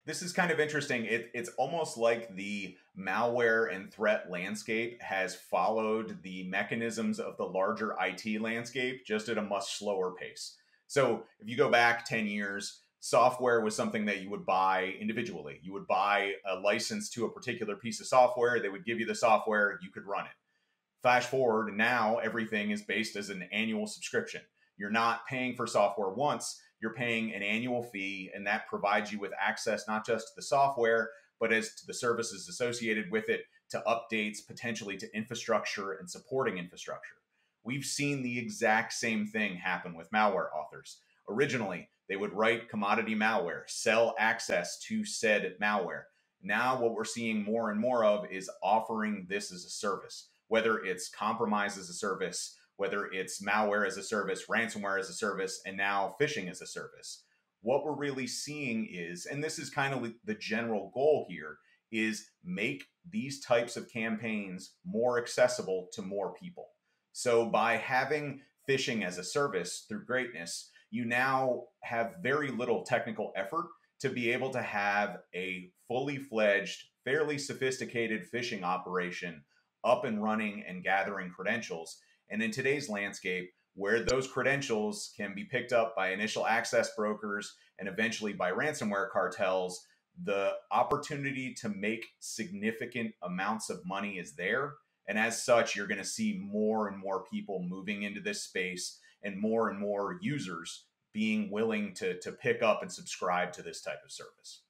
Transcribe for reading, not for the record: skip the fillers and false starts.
This is kind of interesting. It's almost like the malware and threat landscape has followed the mechanisms of the larger IT landscape, just at a much slower pace. So if you go back 10 years, software was something that you would buy individually. You would buy a license to a particular piece of software, they would give you the software, you could run it. Flash forward, now everything is based as an annual subscription. You're not paying for software once, you're paying an annual fee, and that provides you with access not just to the software, but as to the services associated with it, to updates, potentially to infrastructure and supporting infrastructure. We've seen the exact same thing happen with malware authors. Originally, they would write commodity malware, sell access to said malware. Now, what we're seeing more and more of is offering this as a service, whether it's compromise as a service, whether it's malware as a service, ransomware as a service, and now phishing as a service. What we're really seeing is, and this is kind of the general goal here, is make these types of campaigns more accessible to more people. So by having phishing as a service through Greatness, you now have very little technical effort to be able to have a fully fledged, fairly sophisticated phishing operation up and running and gathering credentials. And in today's landscape, where those credentials can be picked up by initial access brokers and eventually by ransomware cartels, the opportunity to make significant amounts of money is there. And as such, you're going to see more and more people moving into this space and more users being willing to pick up and subscribe to this type of service.